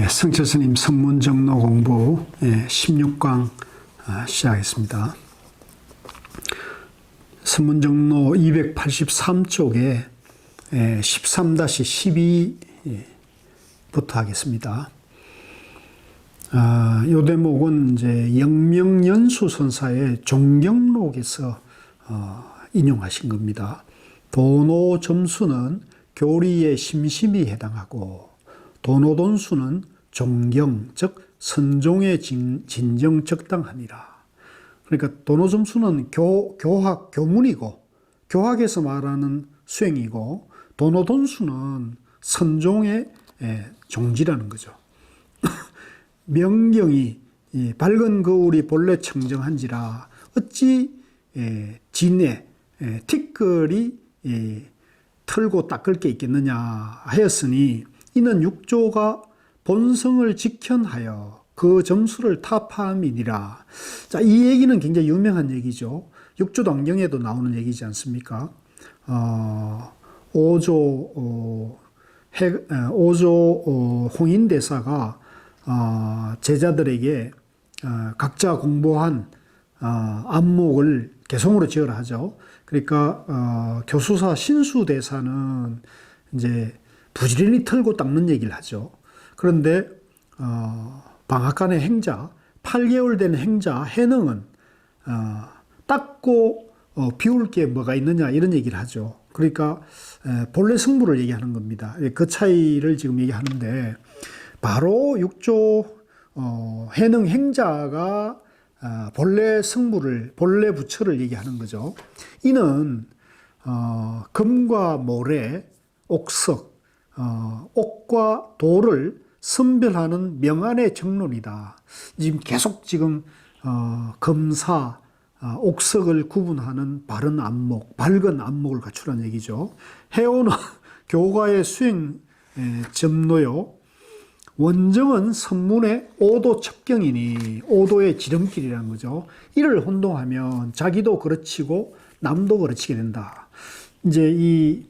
성철 스님 선문정로 공부 16강 시작했습니다. 선문정로 283쪽에 13-12부터 하겠습니다. 이 대목은 이제 영명연수 선사의 종경록에서 인용하신 겁니다. 도노 점수는 교리에 심심히 해당하고 도노돈수는 종경, 즉 선종의 진정 적당하니라. 그러니까 도노점수는 교학, 교문이고 교학에서 말하는 수행이고 도노돈수는 선종의 종지라는 거죠. 명경이 밝은 거울이 본래 청정한지라 어찌 진에 티끌이 털고 닦을 게 있겠느냐 하였으니 이는 육조가 본성을 직현하여 그 점수를 타파함이니라. 자, 이 얘기는 굉장히 유명한 얘기죠. 육조단경에도 나오는 얘기지 않습니까? 오조 홍인대사가 제자들에게 각자 공부한 안목을 개성으로 지어라 하죠. 그러니까 교수사 신수대사는 이제 부지런히 털고 닦는 얘기를 하죠. 그런데 방학간의 행자, 8개월 된 행자 해능은 닦고 비울 게 뭐가 있느냐 이런 얘기를 하죠. 그러니까 본래 승부를 얘기하는 겁니다. 그 차이를 지금 얘기하는데 바로 육조 해능 행자가 본래 승부를, 본래 부처를 얘기하는 거죠. 이는 금과 모래, 옥석, 옥과 돌을 선별하는 명안의 정론이다. 지금 계속 금사, 옥석을 구분하는 바른 안목, 밝은 안목을 갖추라는 얘기죠. 해오는 교가의 수행 점로요. 원정은 선문의 오도 첩경이니 오도의 지름길이라는 거죠. 이를 혼동하면 자기도 그르치고 남도 그르치게 된다. 이제 이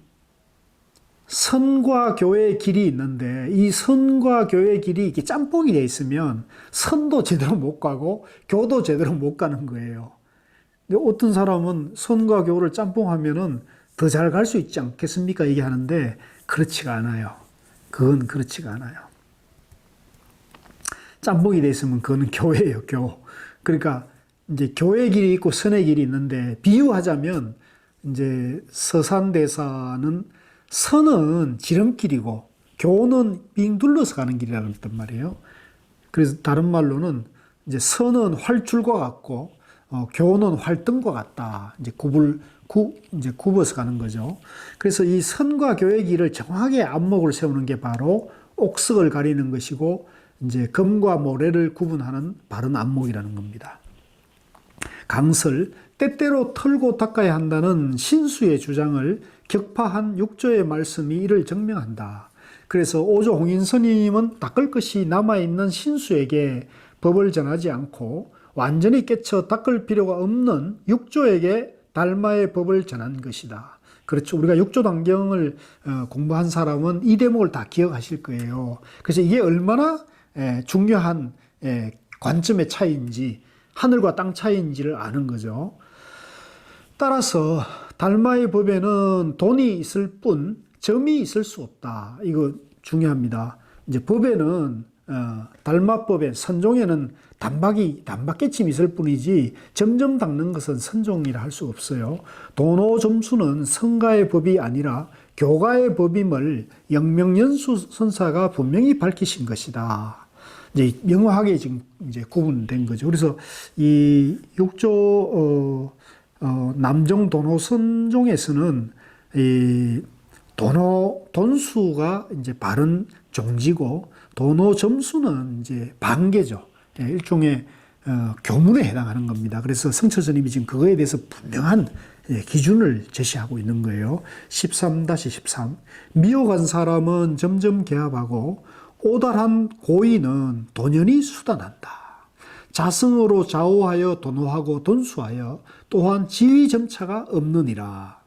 선과 교의 길이 있는데 이 선과 교의 길이 이렇게 짬뽕이 돼 있으면 선도 제대로 못 가고 교도 제대로 못 가는 거예요. 근데 어떤 사람은 선과 교를 짬뽕하면은 더 잘 갈 수 있지 않겠습니까? 얘기하는데 그렇지가 않아요. 그건 그렇지가 않아요. 짬뽕이 돼 있으면 그거는 교예요, 교. 그러니까 이제 교의 길이 있고 선의 길이 있는데 비유하자면 이제 서산대사는 선은 지름길이고 교는 빙 둘러서 가는 길이라고 했단 말이에요. 그래서 다른 말로는 이제 선은 활줄과 같고 교는 활등과 같다. 이제 굽어서 가는 거죠. 그래서 이 선과 교의 길을 정확하게 안목을 세우는 게 바로 옥석을 가리는 것이고 이제 금과 모래를 구분하는 바른 안목이라는 겁니다. 강설, 때때로 털고 닦아야 한다는 신수의 주장을 격파한 육조의 말씀이 이를 증명한다. 그래서 오조 홍인스님은 닦을 것이 남아있는 신수에게 법을 전하지 않고 완전히 깨쳐 닦을 필요가 없는 육조에게 달마의 법을 전한 것이다. 그렇죠. 우리가 육조단경을 공부한 사람은 이 대목을 다 기억하실 거예요. 그래서 이게 얼마나 중요한 관점의 차이인지 하늘과 땅 차이인지를 아는 거죠. 따라서 달마의 법에는 돈이 있을 뿐 점이 있을 수 없다. 이거 중요합니다. 이제 법에는 달마법에 선종에는 단박깨침이 있을 뿐이지 점점 닦는 것은 선종이라 할 수 없어요. 도노점수는 성가의 법이 아니라 교가의 법임을 영명연수 선사가 분명히 밝히신 것이다. 이제 명확하게 지금 이제 구분된 거죠. 그래서 이 육조 남종 도노 선종에서는 이 돈수가 이제 바른 종지고 도노 점수는 이제 반계죠. 일종의 교문에 해당하는 겁니다. 그래서 성철스님이 지금 그거에 대해서 분명한 기준을 제시하고 있는 거예요. 13-13 미혹한 사람은 점점 개합하고 오달한 고인은 돈연히 수단한다. 자성으로 좌우하여 도노하고 돈수하여 또한 지위점차가 없느니라.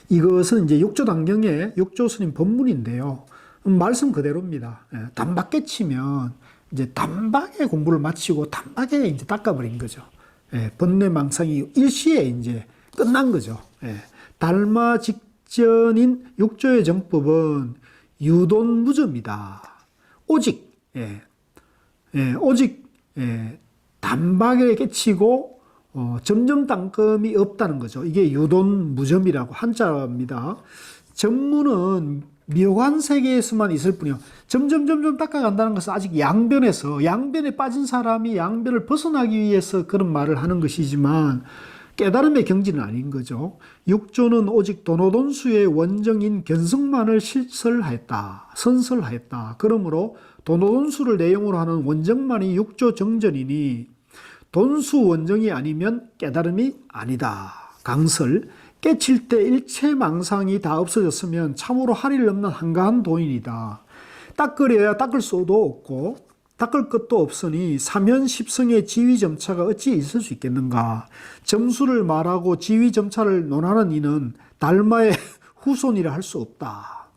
이것은 이제 육조단경의 육조스님 법문인데요. 말씀 그대로입니다. 예, 단박에 치면 이제 단박에 공부를 마치고 단박에 이제 닦아버린 거죠. 예, 번뇌망상이 일시에 이제 끝난 거죠. 예, 달마 직전인 육조의 정법은 유돈무저입니다. 오직 오직 단박에 깨치고 점점 땅금이 없다는 거죠. 이게 유돈무점이라고 한자입니다. 전문은 묘한 세계에서만 있을 뿐이요. 점점 닦아간다는 것은 아직 양변에 빠진 사람이 양변을 벗어나기 위해서 그런 말을 하는 것이지만 깨달음의 경지는 아닌 거죠. 육조는 오직 도노돈수의 원정인 견성만을 선설하였다. 그러므로 도노돈수를 내용으로 하는 원정만이 육조 정전이니 돈수 원정이 아니면 깨달음이 아니다. 강설. 깨칠 때 일체 망상이 다 없어졌으면 참으로 할일 없는 한가한 도인이다. 닦으려야 닦을 수도 없고 닦을 것도 없으니 사면십성의 지위점차가 어찌 있을 수 있겠는가. 점수를 말하고 지위점차를 논하는 이는 달마의 후손이라 할 수 없다.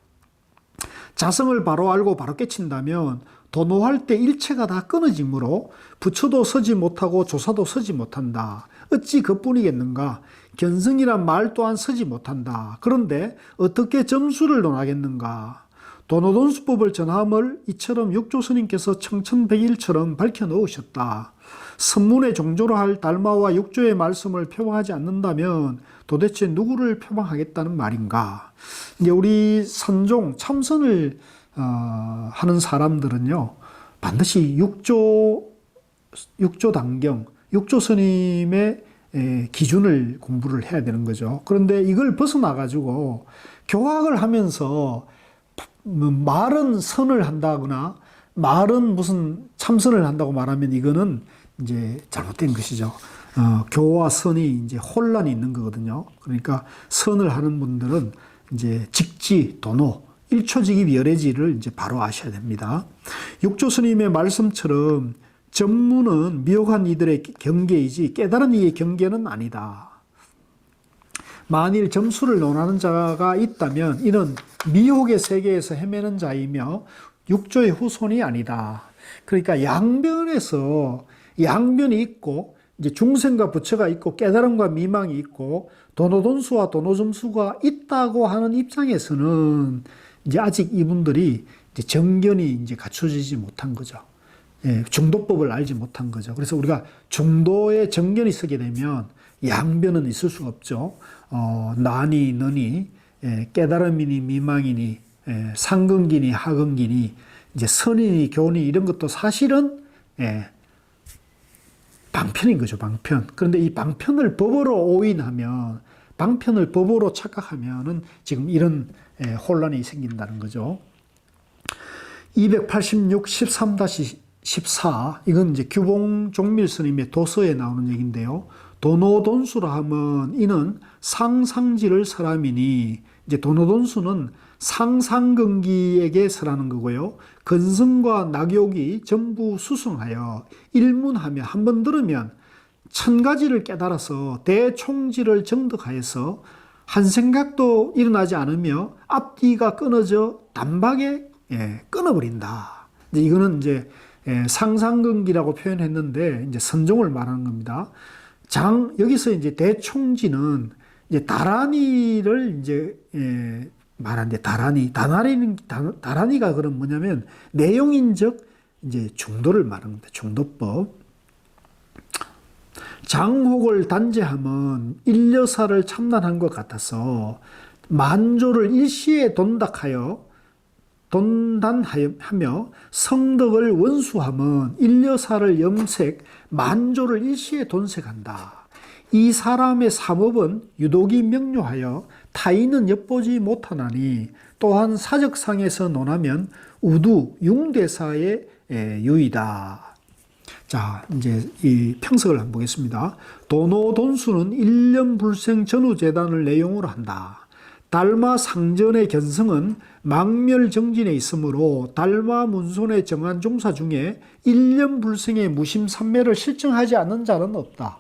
자성을 바로 알고 바로 깨친다면 도노할 때 일체가 다 끊어지므로 부처도 서지 못하고 조사도 서지 못한다. 어찌 그뿐이겠는가. 견성이란 말 또한 서지 못한다. 그런데 어떻게 점수를 논하겠는가. 도노돈수법을 전함을 이처럼 육조스님께서 청천백일처럼 밝혀 넣으셨다. 선문의 종조로 할 달마와 육조의 말씀을 표방하지 않는다면 도대체 누구를 표방하겠다는 말인가. 이제 우리 선종 참선을 하는 사람들은요, 반드시 육조단경, 육조스님의 기준을 공부를 해야 되는 거죠. 그런데 이걸 벗어나가지고 교학을 하면서 말은 선을 한다거나 말은 무슨 참선을 한다고 말하면 이거는 이제 잘못된 것이죠. 교와 선이 이제 혼란이 있는 거거든요. 그러니까 선을 하는 분들은 이제 직지, 도노, 일초직입 열애지를 이제 바로 아셔야 됩니다. 육조 스님의 말씀처럼 전무는 미혹한 이들의 경계이지 깨달은 이의 경계는 아니다. 만일 점수를 논하는 자가 있다면 이는 미혹의 세계에서 헤매는 자이며 육조의 후손이 아니다. 그러니까 양변에서 양변이 있고 이제 중생과 부처가 있고 깨달음과 미망이 있고 도노돈수와 도노점수가 있다고 하는 입장에서는 이제 아직 이분들이 이제 정견이 이제 갖춰지지 못한 거죠. 예, 중도법을 알지 못한 거죠. 그래서 우리가 중도에 정견이 서게 되면 양변은 있을 수가 없죠. 나니 너니 깨달음이니 미망이니 상근기니 하근기니 이제 선이니 교니 이런 것도 사실은 방편인 거죠. 방편. 그런데 이 방편을 법으로 오인하면 방편을 법으로 착각하면은 지금 이런 혼란이 생긴다는 거죠. 286 13-14 이건 이제 규봉 종밀 스님의 도서에 나오는 얘기인데요. 도노돈수라 하면 이는 상상지를 설함이니 이제 도노돈수는 상상근기에게 설하는 거고요. 근성과 낙욕이 전부 수승하여 일문하며 한번 들으면 1000가지를 깨달아서 대총지를 정득하여서 한 생각도 일어나지 않으며 앞뒤가 끊어져 단박에 끊어버린다. 이제 이거는 이제 상상근기라고 표현했는데 이제 선종을 말하는 겁니다. 여기서 이제 대총지는 이제 다라니를 이제 말하는데 다라니가 그럼 뭐냐면 내용인적 이제 중도를 말하는 겁니다. 중도법. 장혹을 단죄하면 일려사를 참난한 것 같아서 만조를 일시에 돈단하며 성덕을 원수하면 일려사를 염색, 만조를 일시에 돈색한다. 이 사람의 삼업은 유독이 명료하여 타인은 엿보지 못하나니 또한 사적상에서 논하면 우두 융대사의 유이다. 자, 이제 이 평석을 한번 보겠습니다. 도노돈수는 일념불생 전후재단을 내용으로 한다. 달마 상전의 견성은 망멸정진에 있으므로 달마 문손의 정한 종사 중에 일념불생의 무심삼매를 실증하지 않는 자는 없다.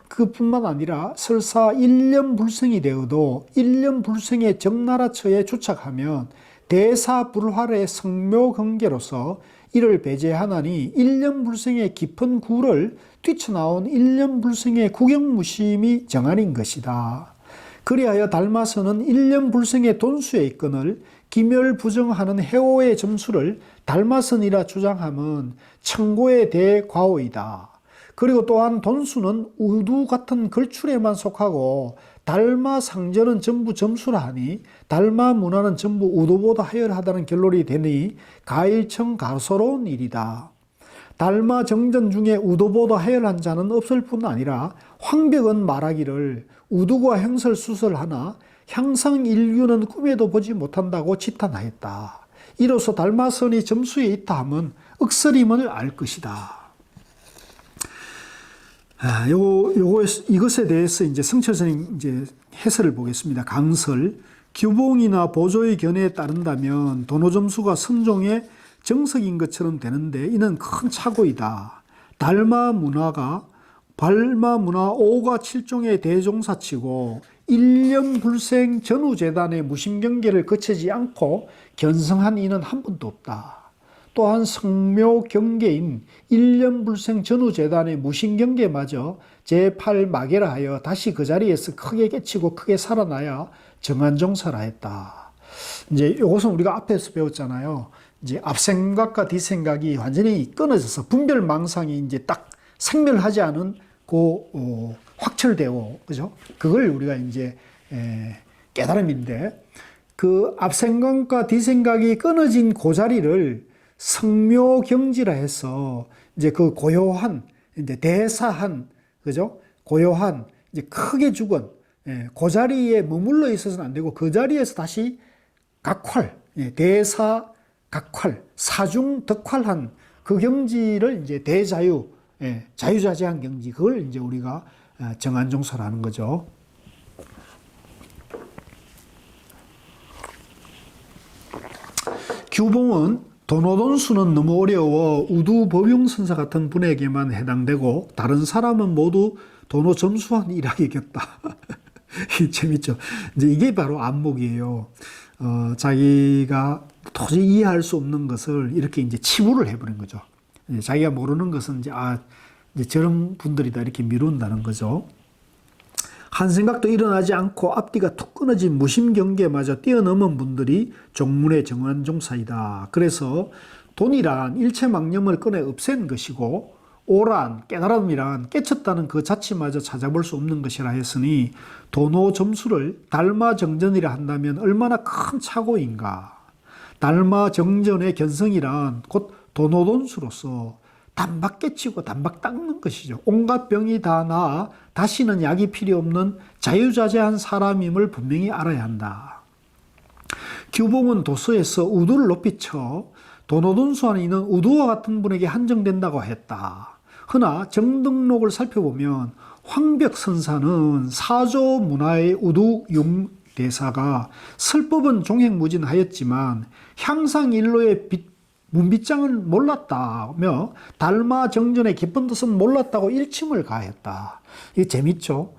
그뿐만 아니라 설사 일념불생이 되어도 일념불생의 적나라처에 주착하면 대사불활의 성묘경계로서 이를 배제하나니 일념불생의 깊은 구를 뛰쳐나온 일념불생의 구경무심이 정한인 것이다. 그리하여 달마선은 일념불생의 돈수에 있거늘 기멸부정하는 해오의 점수를 달마선이라 주장함은 청고에 대해 과오이다. 그리고 또한 돈수는 우두 같은 걸출에만 속하고 달마 상전은 전부 점수라 하니 달마 문화는 전부 우두보다 하열하다는 결론이 되니 가일청 가소로운 일이다. 달마 정전 중에 우두보다 하열한 자는 없을 뿐 아니라 황벽은 말하기를 우두가 행설수설하나 향상일규는 꿈에도 보지 못한다고 지탄하였다. 이로써 달마선이 점수에 있다 하면 억설임을 알 것이다. 이것에 대해서 이제 성철선이 이제 해설을 보겠습니다. 강설. 규봉이나 보조의 견해에 따른다면 도노점수가 성종의 정석인 것처럼 되는데 이는 큰 착오이다. 달마 문화가 발마 문화 5가 7종의 대종사치고 일념불생 전후재단의 무심경계를 거치지 않고 견성한 이는 한 번도 없다. 또한 성묘경계인 일념불생 전후재단의 무심경계마저 제8마계라 하여 다시 그 자리에서 크게 깨치고 크게 살아나야 정한종사라 했다. 이제 이것은 우리가 앞에서 배웠잖아요. 이제 앞생각과 뒷생각이 완전히 끊어져서 분별망상이 이제 딱 생멸하지 않은 확철되고, 그죠? 그걸 우리가 이제 깨달음인데, 그 앞생각과 뒷생각이 끊어진 그 자리를 성묘경지라 해서 이제 그 고요한, 이제 대사한, 그죠? 고요한, 이제 크게 죽은, 그 자리에 머물러 있어서는 안 되고 그 자리에서 다시 각활, 대사, 각활, 사중, 덕활한 그 경지를 이제 대자유, 자유자재한 경지, 그걸 이제 우리가 정한종사라는 거죠. 규봉은 도노돈수는 너무 어려워 우두법용선사 같은 분에게만 해당되고 다른 사람은 모두 도노점수한 일하기 겼다. 재밌죠. 이제 이게 바로 안목이에요. 자기가 도저히 이해할 수 없는 것을 이렇게 이제 치부를 해버린 거죠. 자기가 모르는 것은 이제 저런 분들이다 이렇게 미룬다는 거죠. 한 생각도 일어나지 않고 앞뒤가 툭 끊어진 무심경계마저 뛰어넘은 분들이 종문의 정한종사이다. 그래서 돈이란 일체망념을 꺼내 없앤 것이고 오란 깨달음이란 깨쳤다는 그 자체마저 찾아볼 수 없는 것이라 했으니 도노점수를 달마정전이라 한다면 얼마나 큰 착오인가. 달마정전의 견성이란 곧 도노돈수로서 단박 깨치고 단박 닦는 것이죠. 온갖 병이 다 나아 다시는 약이 필요 없는 자유자재한 사람임을 분명히 알아야 한다. 규봉은 도서에서 우두를 높이 쳐 도노돈수하는 이는 우두와 같은 분에게 한정된다고 했다. 허나 정등록을 살펴보면 황벽선사는 사조 문화의 우두융 대사가 설법은 종횡무진하였지만 향상일로의 문빗장을 몰랐다며 달마 정전의 깊은 뜻은 몰랐다고 일침을 가했다. 이게 재밌죠.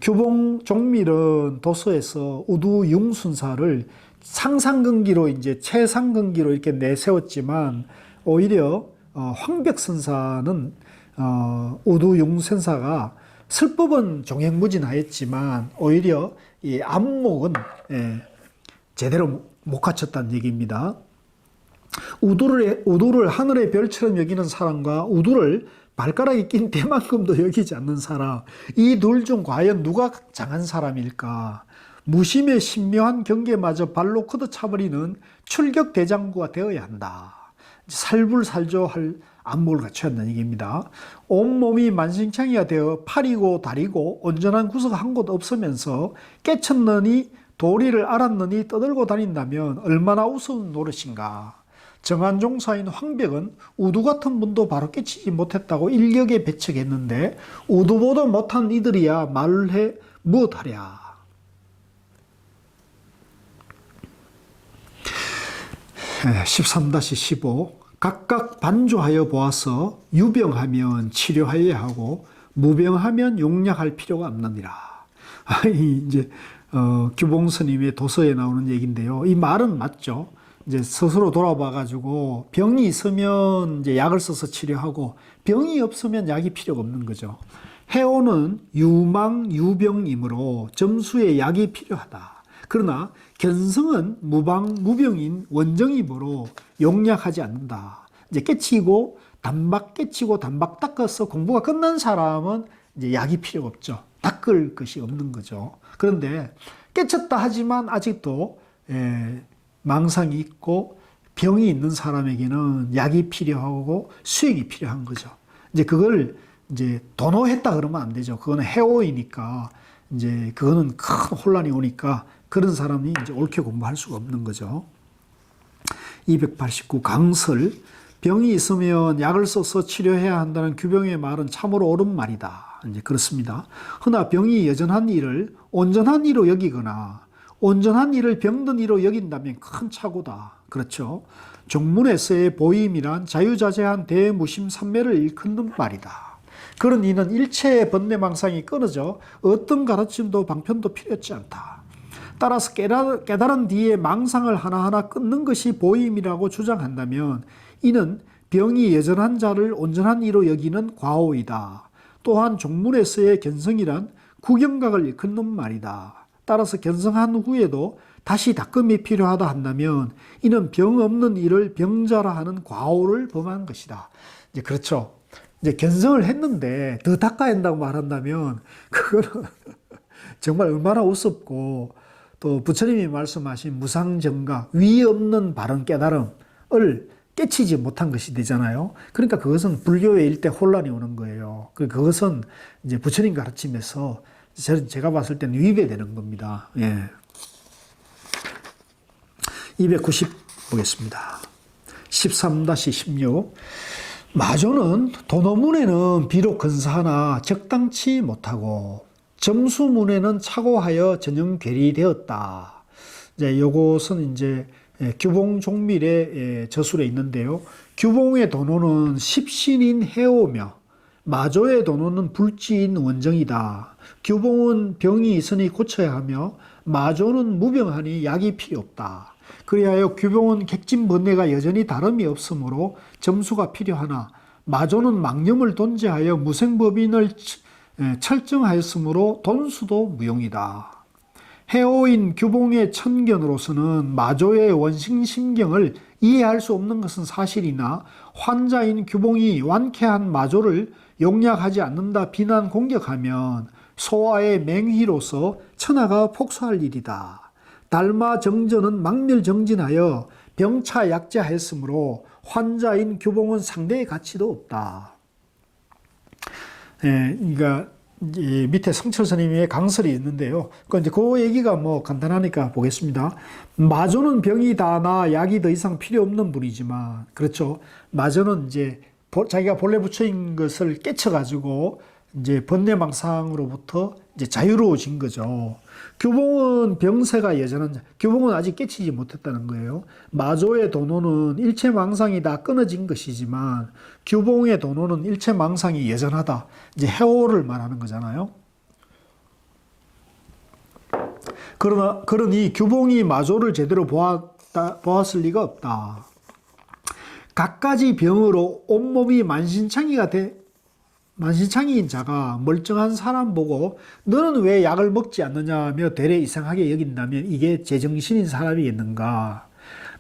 규봉 종밀은 도서에서 우두융순사를 상상근기로 이제 최상근기로 이렇게 내세웠지만 오히려 황벽선사는 우두융선사가 설법은 종횡무진하였지만 오히려 이 안목은 제대로 못 갖췄다는 얘기입니다. 우두를 하늘의 별처럼 여기는 사람과 우두를 발가락에 낀 때만큼도 여기지 않는 사람, 이 둘 중 과연 누가 장한 사람일까? 무심의 신묘한 경계마저 발로 걷어차버리는 출격대장구가 되어야 한다. 살불살조할 안목을 갖춰야 한다는 얘기입니다. 온몸이 만신창이가 되어 팔이고 다리고 온전한 구석 한 곳 없으면서 깨쳤느니 도리를 알았느니 떠들고 다닌다면 얼마나 우스운 노릇인가. 정한종사인 황벽은 우두 같은 분도 바로 깨치지 못했다고 일격에 배척했는데 우두보다 못한 이들이야 말을 해 무엇하랴. 네, 13-15 각각 반조하여 보아서 유병하면 치료하여야 하고 무병하면 용약할 필요가 없느니라. 이제 규봉 스님의 도서에 나오는 얘기인데요. 이 말은 맞죠. 이제 스스로 돌아봐가지고 병이 있으면 이제 약을 써서 치료하고 병이 없으면 약이 필요가 없는 거죠. 해오는 유망 유병이므로 점수에 약이 필요하다. 그러나 견성은 무방 무병인 원정이므로 용약하지 않는다. 이제 깨치고 단박 깨치고 단박 닦아서 공부가 끝난 사람은 이제 약이 필요 없죠. 닦을 것이 없는 거죠. 그런데 깨쳤다 하지만 아직도 망상이 있고 병이 있는 사람에게는 약이 필요하고 수액이 필요한 거죠. 이제 그걸 이제 도노했다 그러면 안 되죠. 그거는 해오이니까 이제 그거는 큰 혼란이 오니까 그런 사람이 이제 옳게 공부할 수가 없는 거죠. 289 강설. 병이 있으면 약을 써서 치료해야 한다는 규병의 말은 참으로 옳은 말이다. 이제 그렇습니다. 허나 병이 여전한 일을 온전한 이로 여기거나 온전한 일을 병든 이로 여긴다면 큰 착오다. 그렇죠. 종문에서의 보임이란 자유자재한 대무심 삼매를 일컫는 말이다. 그런 이는 일체의 번뇌망상이 끊어져 어떤 가르침도 방편도 필요치 않다. 따라서 깨달은 뒤에 망상을 하나하나 끊는 것이 보임이라고 주장한다면 이는 병이 여전한 자를 온전한 이로 여기는 과오이다. 또한 종문에서의 견성이란 구경각을 일컫는 말이다. 따라서 견성한 후에도 다시 닦음이 필요하다 한다면 이는 병 없는 이를 병자라 하는 과오를 범한 것이다. 이제 그렇죠. 이제 견성을 했는데 더 닦아야 한다고 말한다면 그거는 정말 얼마나 우습고 또 부처님이 말씀하신 무상정각, 위 없는 바른 깨달음을 깨치지 못한 것이 되잖아요. 그러니까 그것은 불교의 일대 혼란이 오는 거예요. 그것은 이제 부처님 가르침에서 제가 봤을 때는 위배되는 겁니다. 예. 290 보겠습니다. 13-16 마조는 도노문에는 비록 근사하나 적당치 못하고 점수문에는 착오하여 전형 괴리되었다. 이제 요것은 이제 규봉 종밀의 저술에 있는데요. 규봉의 도노는 십신인 해오며 마조의 도노는 불지인 원정이다. 규봉은 병이 있으니 고쳐야 하며 마조는 무병하니 약이 필요 없다. 그리하여 규봉은 객진번뇌가 여전히 다름이 없으므로 점수가 필요하나 마조는 망념을 돈제하여 무생법인을 철정하였으므로 돈수도 무용이다. 해오인 규봉의 천견으로서는 마조의 원심심경을 이해할 수 없는 것은 사실이나 환자인 규봉이 완쾌한 마조를 용약하지 않는다 비난 공격하면 소화의 맹휘로서 천하가 폭소할 일이다. 달마 정전은 망멸정진하여 병차 약자했으므로 환자인 규봉은 상대의 가치도 없다. 그러니까 밑에 성철 스님의 강설이 있는데요. 그 얘기가 뭐 간단하니까 보겠습니다. 마조는 병이 다 나 약이 더 이상 필요 없는 분이지만, 그렇죠. 마조는 이제 자기가 본래 부처인 것을 깨쳐가지고 이제 번뇌망상으로부터 이제 자유로워진 거죠. 규봉은 병세가 여전한 자, 규봉은 아직 깨치지 못했다는 거예요. 마조의 도노는 일체망상이 다 끊어진 것이지만 규봉의 도노는 일체망상이 여전하다. 이제 해오를 말하는 거잖아요. 그러니 규봉이 마조를 제대로 보았을 리가 없다. 갖가지 병으로 온몸이 만신창이인 자가 멀쩡한 사람 보고 너는 왜 약을 먹지 않느냐며 되레 이상하게 여긴다면 이게 제정신인 사람이겠는가.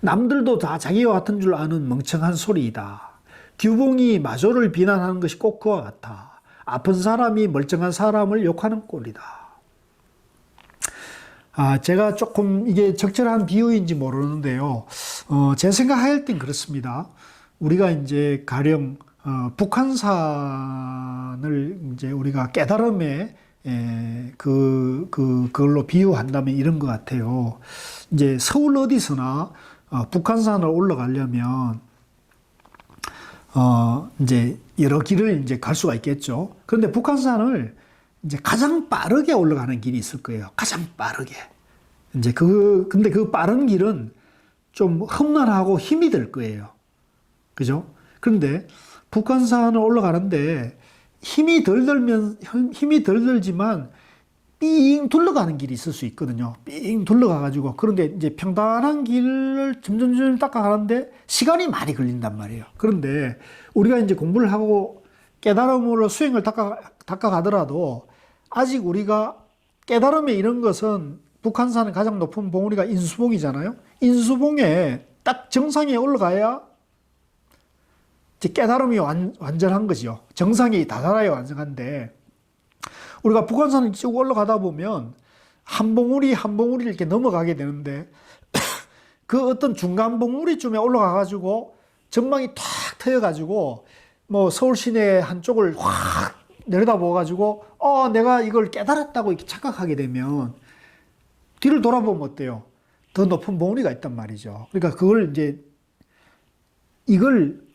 남들도 다 자기와 같은 줄 아는 멍청한 소리이다. 규봉이 마조를 비난하는 것이 꼭 그와 같아. 아픈 사람이 멀쩡한 사람을 욕하는 꼴이다. 제가 조금 이게 적절한 비유인지 모르는데요. 제 생각할 땐 그렇습니다. 우리가 이제 가령 북한산을 이제 우리가 깨달음에 그걸로 비유한다면 이런 것 같아요. 이제 서울 어디서나 북한산을 올라가려면 이제 여러 길을 이제 갈 수가 있겠죠. 그런데 북한산을 이제 가장 빠르게 올라가는 길이 있을 거예요. 가장 빠르게. 이제 근데 그 빠른 길은 좀 험난하고 힘이 들 거예요. 그죠? 그런데 북한산을 올라가는데 힘이 덜 들지만 삥 둘러가는 길이 있을 수 있거든요. 삥 둘러가가지고. 그런데 이제 평탄한 길을 점점 닦아가는데 시간이 많이 걸린단 말이에요. 그런데 우리가 이제 공부를 하고 깨달음으로 수행을 닦아가더라도 아직 우리가 깨달음에 이런 것은 북한산의 가장 높은 봉우리가 인수봉이잖아요. 인수봉에 딱 정상에 올라가야 이제 깨달음이 완전한 거죠. 정상에 다다라야 완전한데 우리가 북한산을 쭉 올라가다 보면 한 봉우리 한 봉우리 이렇게 넘어가게 되는데 그 어떤 중간 봉우리쯤에 올라가가지고 전망이 탁 트여가지고 뭐 서울 시내 한쪽을 확 내려다보가지고 내가 이걸 깨달았다고 이렇게 착각하게 되면 뒤를 돌아보면 어때요? 더 높은 봉우리가 있단 말이죠. 그러니까 그걸 이제 이걸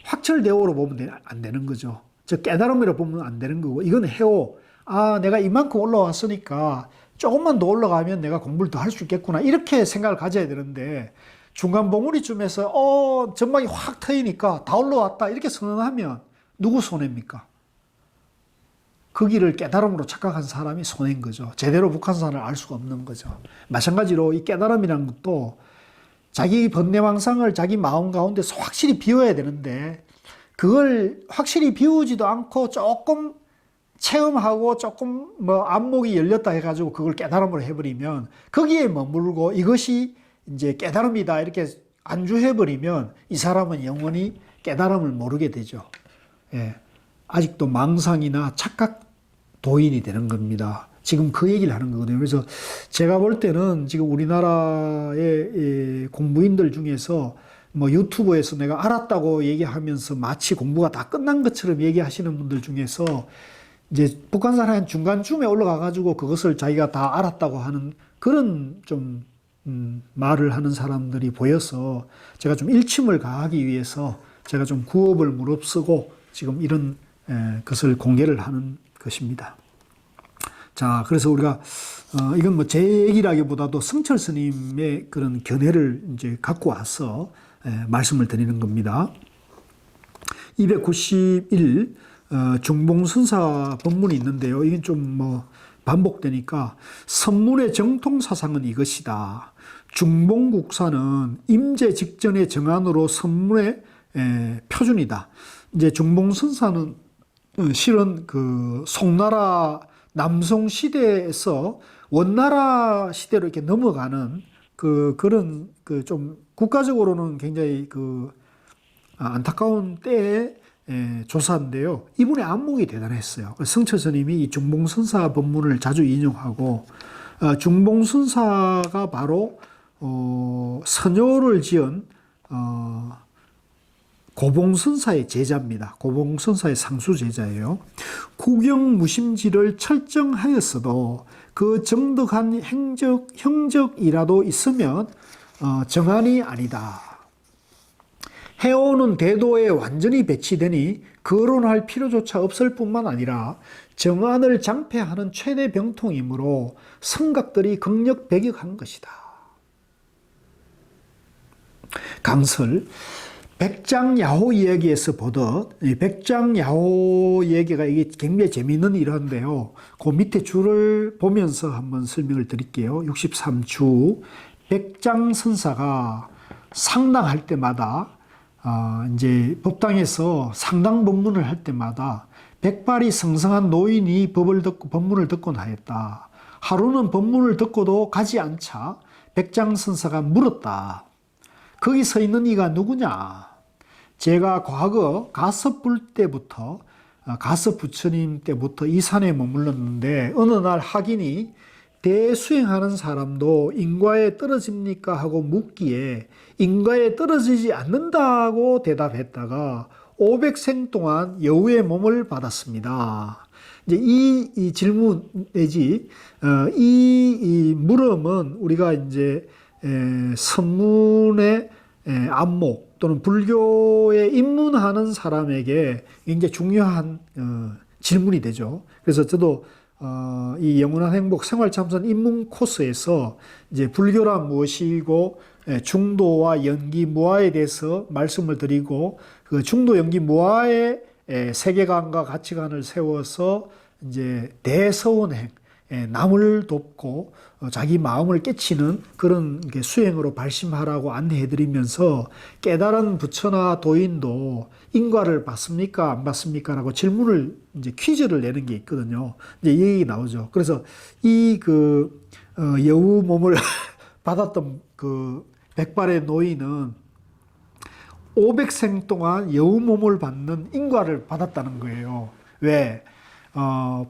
확철대오로 보면 안 되는 거죠. 저 깨달음으로 보면 안 되는 거고 이건 해오. 내가 이만큼 올라왔으니까 조금만 더 올라가면 내가 공부를 더 할 수 있겠구나. 이렇게 생각을 가져야 되는데 중간 봉우리쯤에서 전망이 확 트이니까 다 올라왔다. 이렇게 선언하면 누구 손해입니까? 그 길을 깨달음으로 착각한 사람이 손해인 거죠. 제대로 북한산을 알 수가 없는 거죠. 마찬가지로 이 깨달음이라는 것도 자기 번뇌망상을 자기 마음 가운데서 확실히 비워야 되는데 그걸 확실히 비우지도 않고 조금 체험하고 조금 뭐 안목이 열렸다 해가지고 그걸 깨달음으로 해버리면 거기에 머물고 이것이 이제 깨달음이다 이렇게 안주해버리면 이 사람은 영원히 깨달음을 모르게 되죠. 예. 아직도 망상이나 착각 도인이 되는 겁니다. 지금 그 얘기를 하는 거거든요. 그래서 제가 볼 때는 지금 우리나라의 공부인들 중에서 뭐 유튜브에서 내가 알았다고 얘기하면서 마치 공부가 다 끝난 것처럼 얘기하시는 분들 중에서 이제 북한산 한 중간쯤에 올라가가지고 그것을 자기가 다 알았다고 하는 그런 좀 말을 하는 사람들이 보여서 제가 좀 일침을 가하기 위해서 제가 좀 구업을 무릅쓰고 지금 이런 것을 공개를 하는 것입니다. 자, 그래서 우리가 이건 뭐 제 얘기라기보다도 성철 스님의 그런 견해를 이제 갖고 와서 말씀을 드리는 겁니다. 291 중봉선사 법문이 있는데요. 이게 좀 뭐 반복되니까 선문의 정통 사상은 이것이다. 중봉국사는 임재 직전의 정안으로 선문의 표준이다. 이제 중봉선사는 실은 그 송나라 남송 시대에서 원나라 시대로 이렇게 넘어가는 그런 그 좀 국가적으로는 굉장히 그 안타까운 때의 조사인데요. 이분의 안목이 대단했어요. 성철 스님이 이 중봉선사 법문을 자주 인용하고 중봉선사가 바로 선조를 지은 고봉선사의 제자입니다. 고봉선사의 상수 제자예요. 국영무심지를 철정하였어도 그 정득한 형적이라도 있으면 정안이 아니다. 해오는 대도에 완전히 배치되니 거론할 필요조차 없을 뿐만 아니라 정안을 장폐하는 최대 병통이므로 성각들이 극력배격한 것이다. 강설 백장야호 이야기에서 보듯 백장야호 얘기가 이게 굉장히 재미있는 일화인데요. 그 밑에 줄을 보면서 한번 설명을 드릴게요. 63주 백장선사가 상당할 때마다 이제 법당에서 상당 법문을 할 때마다 백발이 성성한 노인이 법문을 듣곤 하였다. 하루는 법문을 듣고도 가지 않자 백장선사가 물었다. 거기 서 있는 이가 누구냐? 제가 과거 가섭불 때부터 가섭부처님 때부터 이 산에 머물렀는데 어느 날 학인이 대수행하는 사람도 인과에 떨어집니까? 하고 묻기에 인과에 떨어지지 않는다고 대답했다가 500생 동안 여우의 몸을 받았습니다. 이제 이 질문 내지 이 물음은 우리가 이제 선문의 안목 또는 불교에 입문하는 사람에게 굉장히 중요한 질문이 되죠. 그래서 저도 이 영원한 행복 생활참선 입문 코스에서 이제 불교란 무엇이고 중도와 연기 무아에 대해서 말씀을 드리고 그 중도 연기 무아의 세계관과 가치관을 세워서 이제 대서원행 남을 돕고 자기 마음을 깨치는 그런 수행으로 발심하라고 안내해드리면서 깨달은 부처나 도인도 인과를 받습니까? 안 받습니까? 라고 질문을 이제 퀴즈를 내는 게 있거든요. 이제 이 얘기 나오죠. 그래서 이 여우 몸을 받았던 그 백발의 노인은 500생 동안 여우 몸을 받는 인과를 받았다는 거예요. 왜?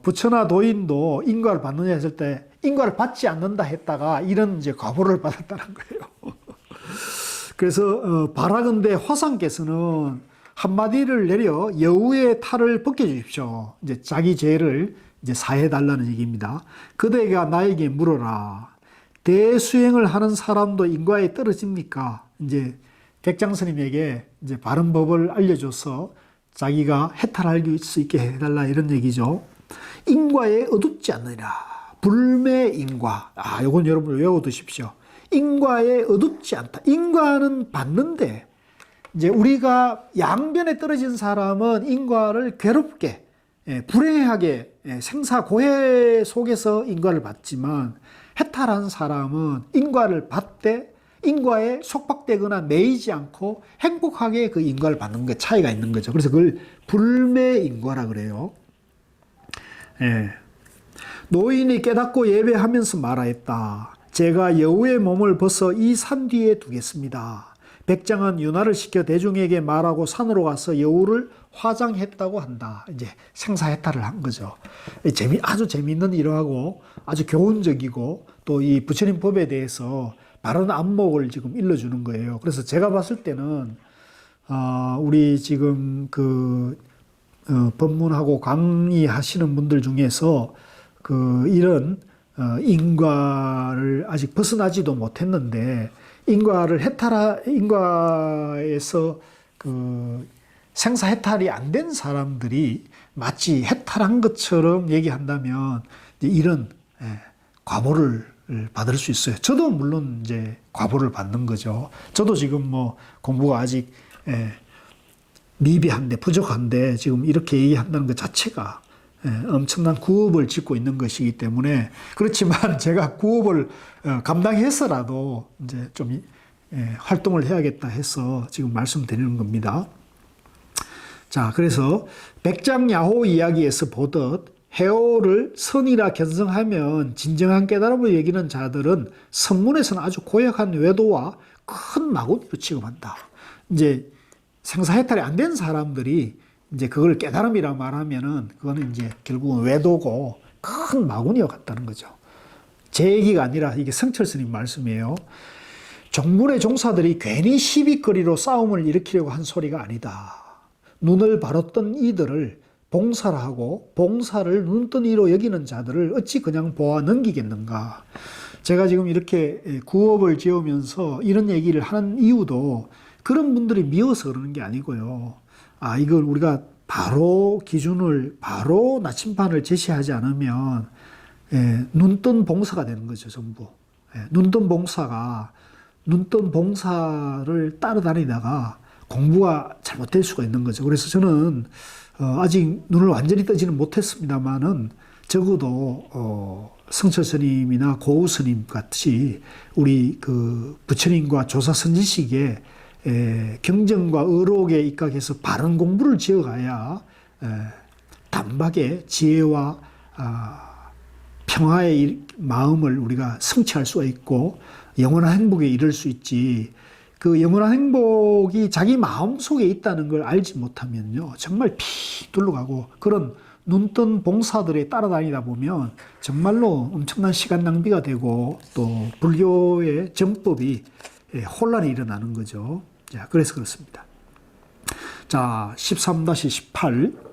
부처나 도인도 인과를 받느냐 했을 때 인과를 받지 않는다 했다가 이런 이제 과보를 받았다는 거예요. 그래서 바라건대 화상께서는 한마디를 내려 여우의 탈을 벗겨 주십시오. 이제 자기 죄를 이제 사해 달라는 얘기입니다. 그대가 나에게 물어라. 대수행을 하는 사람도 인과에 떨어집니까? 이제 백장스님에게 이제 바른 법을 알려줘서 자기가 해탈할 수 있게 해달라 이런 얘기죠. 인과에 어둡지 않느니라. 불매인과. 요건 여러분 외워두십시오. 인과에 어둡지 않다. 인과는 받는데 이제 우리가 양변에 떨어진 사람은 인과를 괴롭게 불행하게 생사고해 속에서 인과를 받지만 해탈한 사람은 인과를 받되 인과에 속박되거나 매이지 않고 행복하게 그 인과를 받는 게 차이가 있는 거죠. 그래서 그걸 불매인과라 그래요. 노인이 깨닫고 예배하면서 말하였다. 제가 여우의 몸을 벗어 이 산 뒤에 두겠습니다. 백장은 윤활을 시켜 대중에게 말하고 산으로 가서 여우를 화장했다고 한다. 이제 생사해탈을 한 거죠. 아주 재미있는 일화고 아주 교훈적이고 또 이 부처님 법에 대해서 바른 안목을 지금 일러주는 거예요. 그래서 제가 봤을 때는 우리 지금 법문하고 강의하시는 분들 중에서 이런 인과를 아직 벗어나지도 못했는데 인과에서 생사 해탈이 안 된 사람들이 마치 해탈한 것처럼 얘기한다면 이런 과보를 받을 수 있어요. 저도 물론 이제 과보를 받는 거죠. 저도 지금 뭐 공부가 아직 미비한데 부족한데 지금 이렇게 얘기한다는 것 자체가 엄청난 구업을 짓고 있는 것이기 때문에 그렇지만 제가 구업을 감당해서라도 이제 좀 활동을 해야겠다 해서 지금 말씀드리는 겁니다. 자, 그래서 백장야호 이야기에서 보듯 해오를 선이라 견성하면 진정한 깨달음을 여기는 자들은 선문에서는 아주 고약한 외도와 큰 마구니로 취급한다. 이제 생사해탈이 안 된 사람들이 이제 그걸 깨달음이라 말하면은 그거는 이제 결국은 외도고 큰 마구니와 같다는 거죠. 제 얘기가 아니라 이게 성철 스님 말씀이에요. 종문의 종사들이 괜히 시비거리로 싸움을 일으키려고 한 소리가 아니다. 눈을 바랐던 이들을 봉사를 하고 봉사를 눈뜬이로 여기는 자들을 어찌 그냥 보아 넘기겠는가. 제가 지금 이렇게 구업을 지으면서 이런 얘기를 하는 이유도 그런 분들이 미워서 그러는 게 아니고요. 이걸 우리가 바로 기준을 바로 나침반을 제시하지 않으면 눈뜬 봉사가 되는 거죠, 전부. 눈뜬 봉사를 따라다니다가 공부가 잘못될 수가 있는 거죠. 그래서 저는 아직 눈을 완전히 뜨지는 못했습니다만은 적어도 성철 스님이나 고우 스님 같이 우리 부처님과 조사 선지식에 경전과 의록에 입각해서 바른 공부를 지어가야 단박에 지혜와 평화의 마음을 우리가 성취할 수가 있고 영원한 행복에 이를 수 있지. 그 영원한 행복이 자기 마음속에 있다는 걸 알지 못하면요 정말 피 둘러가고 그런 눈뜬 봉사들에 따라다니다 보면 정말로 엄청난 시간 낭비가 되고 또 불교의 정법이 혼란이 일어나는 거죠. 자, 그래서 그렇습니다. 자, 13-18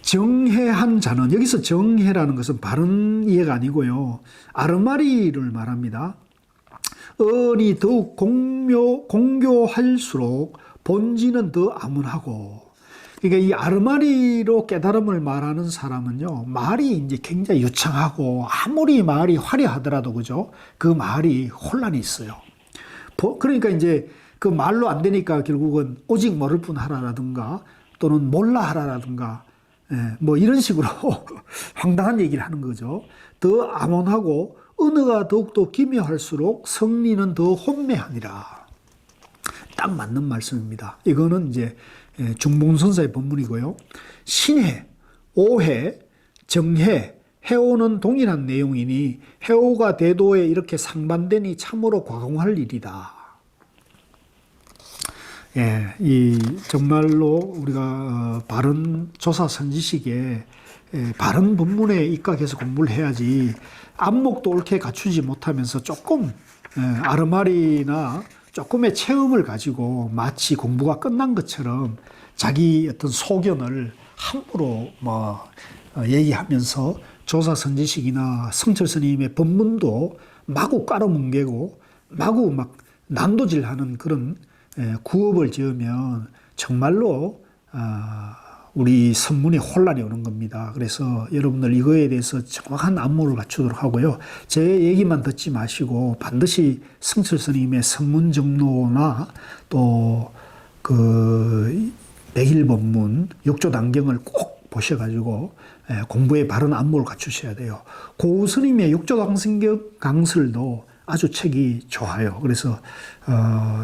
정해한 자는, 여기서 정해라는 것은 바른 이해가 아니고요. 아르마리를 말합니다. 언이 더욱 공교할수록 본질은 더 암울하고. 그러니까 이 아르마리로 깨달음을 말하는 사람은요, 말이 이제 굉장히 유창하고, 아무리 말이 화려하더라도, 그죠? 그 말이 혼란이 있어요. 그러니까 이제 그 말로 안 되니까 결국은 오직 모를 뿐 하라라든가, 또는 몰라 하라라든가, 뭐 이런 식으로 황당한 얘기를 하는 거죠. 더 암온하고 은어가 더욱더 기묘할수록 성리는 더 혼매하니라. 딱 맞는 말씀입니다. 이거는 이제 중봉선사의 본문이고요. 신해, 오해, 정해, 해오는 동일한 내용이니 해오가 대도에 이렇게 상반되니 참으로 과공할 일이다. 예, 이 정말로 우리가 바른 조사 선지식에 바른 본문에 입각해서 공부를 해야지 안목도 옳게 갖추지 못하면서 조금 아르마리나 조금의 체험을 가지고 마치 공부가 끝난 것처럼 자기 어떤 소견을 함부로 얘기하면서 조사 선지식이나 성철 스님의 법문도 마구 깔아뭉개고 마구 막 난도질하는 그런 구업을 지으면 정말로 우리 선문에 혼란이 오는 겁니다. 그래서 여러분들 이거에 대해서 정확한 안목을 갖추도록 하고요. 제 얘기만 듣지 마시고 반드시 성철 스님의 선문정로나 또 그 백일법문, 육조단경을 꼭 보셔가지고 공부에 바른 안목을 갖추셔야 돼요. 고우 스님의 육조강설도 아주 책이 좋아요. 그래서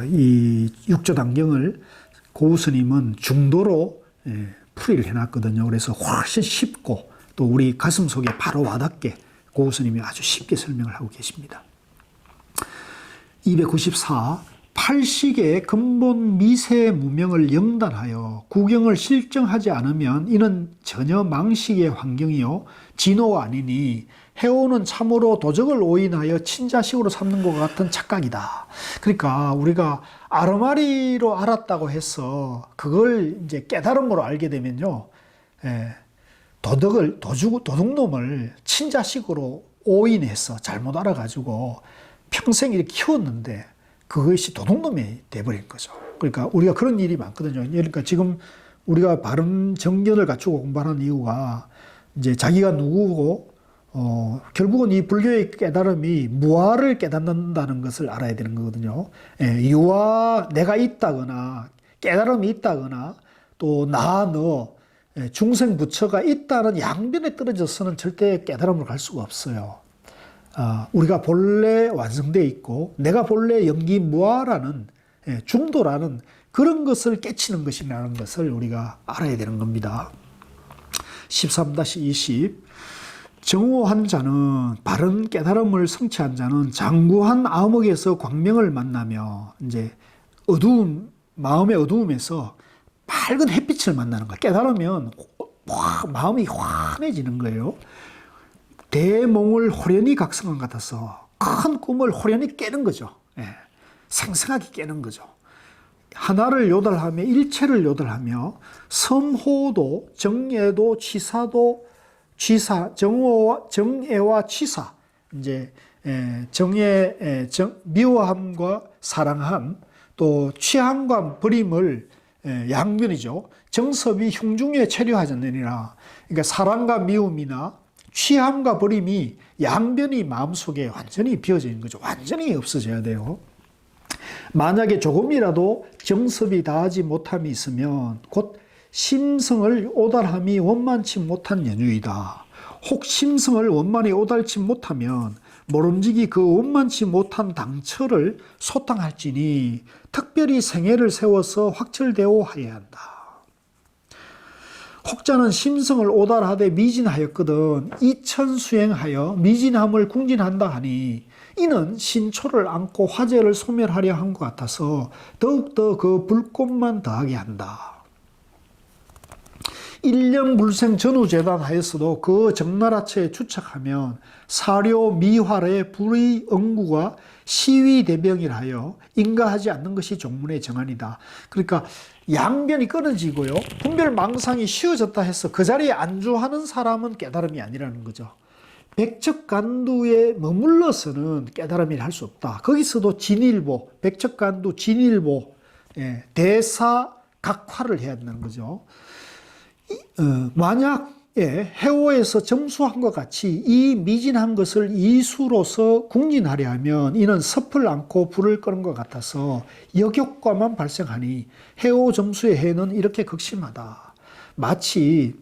이 육조단경을 고우 스님은 중도로 풀이를 해놨거든요. 그래서 훨씬 쉽고 또 우리 가슴 속에 바로 와닿게 고우 스님이 아주 쉽게 설명을 하고 계십니다. 294. 팔식의 근본 미세 무명을 영단하여 구경을 실정하지 않으면 이는 전혀 망식의 환경이요 진호가 아니니 해오는 참으로 도적을 오인하여 친자식으로 삼는 것 같은 착각이다. 그러니까 우리가 아르마리로 알았다고 해서 그걸 이제 깨달음으로 알게 되면요, 도둑놈을 친자식으로 오인해서 잘못 알아가지고 평생 이렇게 키웠는데 그것이 도둑놈이 돼버린 거죠. 그러니까 우리가 그런 일이 많거든요. 그러니까 지금 우리가 바른 정견을 갖추고 공부하는 이유가 이제 자기가 누구고 결국은 이 불교의 깨달음이 무아를 깨닫는다는 것을 알아야 되는 거거든요. 유아, 내가 있다거나 깨달음이 있다거나 또 나, 너, 중생 부처가 있다는 양변에 떨어져서는 절대 깨달음을 갈 수가 없어요. 우리가 본래 완성되어 있고 내가 본래 영기무아라는 중도라는 그런 것을 깨치는 것이라는 것을 우리가 알아야 되는 겁니다. 13-20 정오한 자는 바른 깨달음을 성취한 자는 장구한 암흑에서 광명을 만나며 이제 어두움, 마음의 어두움에서 밝은 햇빛을 만나는 거예요. 깨달으면 마음이 환해지는 거예요. 대몽을 호련히 각성한 것 같아서 큰 꿈을 호련히 깨는 거죠. 생생하게 깨는 거죠. 하나를 요달하며 일체를 요달하며 섬호도 정예도 취사도 정애와 취사, 이제 미워함과 사랑함, 또 취함과 버림을 양변이죠. 정섭이 흉중에 체류하잖느니라. 그러니까 사랑과 미움이나 취함과 버림이 양변이 마음속에 완전히 비어져 있는 거죠. 완전히 없어져야 돼요. 만약에 조금이라도 정섭이 다하지 못함이 있으면 곧 심성을 오달함이 원만치 못한 연유이다. 혹 심성을 원만히 오달치 못하면 모름지기 그 원만치 못한 당처를 소탕할지니 특별히 생애를 세워서 확철대오 하여야 한다. 혹자는 심성을 오달하되 미진하였거든 이천수행하여 미진함을 궁진한다 하니 이는 신초를 안고 화재를 소멸하려 한 것 같아서 더욱더 그 불꽃만 더하게 한다. 일년 불생 전후재단 하였어도 그 적나라처에 추척하면 사료 미활의 불의 응구가 시위대병이라 하여 인가하지 않는 것이 종문의 정안이다. 그러니까 양변이 끊어지고요. 분별망상이 쉬워졌다 해서 그 자리에 안주하는 사람은 깨달음이 아니라는 거죠. 백척간두에 머물러서는 깨달음을 할 수 없다. 거기서도 진일보, 백척간두 진일보, 대사각화를 해야 된다는 거죠. 만약 해오에서 정수한 것 같이 이 미진한 것을 이수로서 궁진하려 하면 이는 섭을 않고 불을 끄는 것 같아서 역효과만 발생하니 해오 정수의 해는 이렇게 극심하다. 마치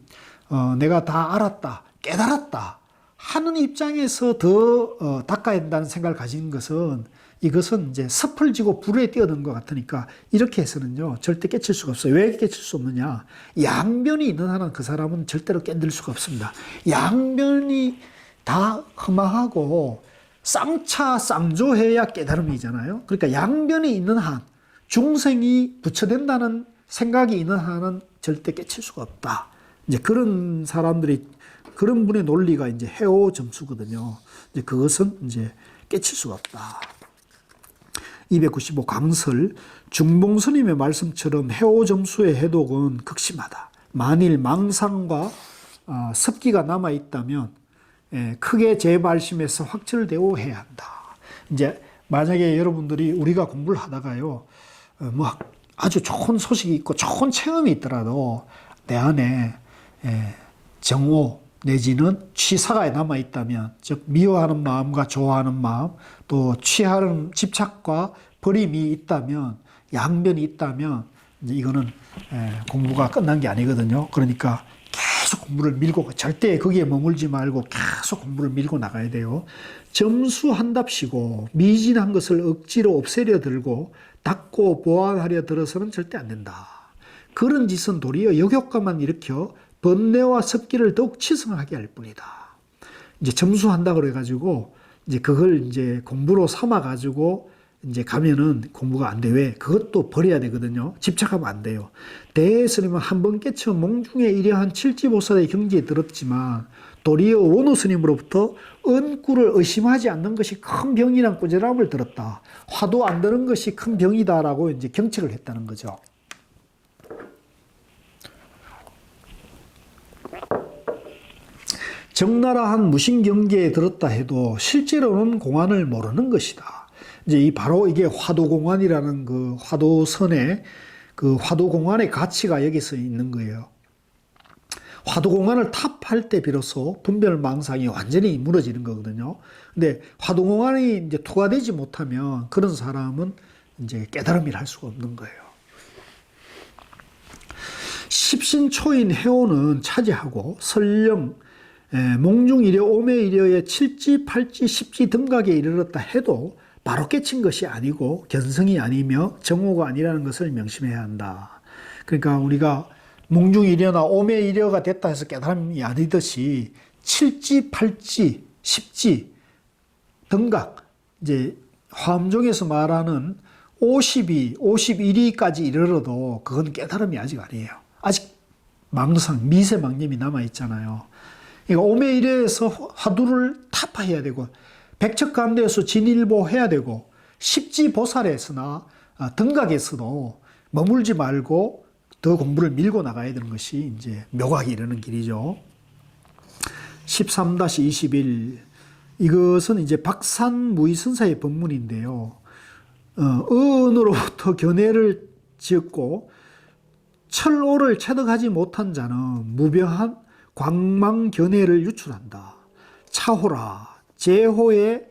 내가 다 알았다, 깨달았다 하는 입장에서 더 닦아야 한다는 생각을 가진 것은, 이것은 이제 섭을 지고 불에 뛰어든 것 같으니까 이렇게 해서는요 절대 깨칠 수가 없어요. 왜 깨칠 수 없느냐? 양변이 있는 한은 그 사람은 절대로 깨질 수가 없습니다. 양변이 다 허망하고 쌍차 쌍조해야 깨달음이잖아요. 그러니까 양변이 있는 한, 중생이 부처된다는 생각이 있는 한은 절대 깨칠 수가 없다. 이제 그런 사람들이, 그런 분의 논리가 이제 해오 점수거든요. 이제 그것은 이제 깨칠 수가 없다. 295 강설, 중봉 스님의 말씀처럼 해오 점수의 해독은 극심하다. 만일 망상과 습기가 남아 있다면 크게 재발심해서 확철되어 해야 한다. 이제 만약에 여러분들이, 우리가 공부를 하다가요, 뭐 아주 좋은 소식이 있고 좋은 체험이 있더라도 내 안에 정오 내지는 취사가 남아 있다면, 즉 미워하는 마음과 좋아하는 마음, 또 취하는 집착과 버림이 있다면, 양변이 있다면, 이제 이거는 공부가 끝난 게 아니거든요. 그러니까 계속 공부를 밀고, 절대 거기에 머물지 말고 계속 공부를 밀고 나가야 돼요. 점수한답시고 미진한 것을 억지로 없애려 들고 닦고 보완하려 들어서는 절대 안 된다. 그런 짓은 도리어 역효과만 일으켜 번뇌와 습기를 더욱 치성하게 할 뿐이다. 이제 점수한다 그래가지고 이제 그걸 이제 공부로 삼아가지고 이제 가면은 공부가 안 돼. 왜? 그것도 버려야 되거든요. 집착하면 안 돼요. 대스님은 한번 깨쳐 몽중에 이러한 칠지보살의 경지에 들었지만 도리어 원호 스님으로부터 은꾸를 의심하지 않는 것이 큰 병이란 꾸지람을 들었다. 화도 안 드는 것이 큰 병이다라고 이제 경책을 했다는 거죠. 적나라한 무신경계에 들었다 해도 실제로는 공안을 모르는 것이다. 이제 바로 이게 화도공안이라는 그 화도선의 그 화도공안의 가치가 여기서 있는 거예요. 화도공안을 탑할 때 비로소 분별망상이 완전히 무너지는 거거든요. 근데 화도공안이 이제 투과되지 못하면 그런 사람은 이제 깨달음을 할 수가 없는 거예요. 십신초인 해오는 차지하고 설령 몽중이려 오매이려의 칠지, 팔지, 십지 등각에 이르렀다 해도 바로 깨친 것이 아니고 견성이 아니며 정오가 아니라는 것을 명심해야 한다. 그러니까 우리가 몽중이려나 오매이려가 됐다 해서 깨달음이 아니듯이 칠지, 팔지, 십지 등각, 이제 화엄종에서 말하는 52, 51위까지 이르러도 그건 깨달음이 아직 아니에요. 아직 망상, 미세망념이 남아있잖아요. 그러니까 오매이려에서 화두를 타파해야 되고, 백척간대에서 진일보해야 되고, 십지보살에서나 등각에서도 머물지 말고 더 공부를 밀고 나가야 되는 것이 이제 묘각이 이르는 길이죠. 13-21 이것은 이제 박산무의선사의 법문인데요. 어언으로부터 견해를 지었고 철오를 체득하지 못한 자는 무병한 광망견해를 유출한다. 차호라 제호의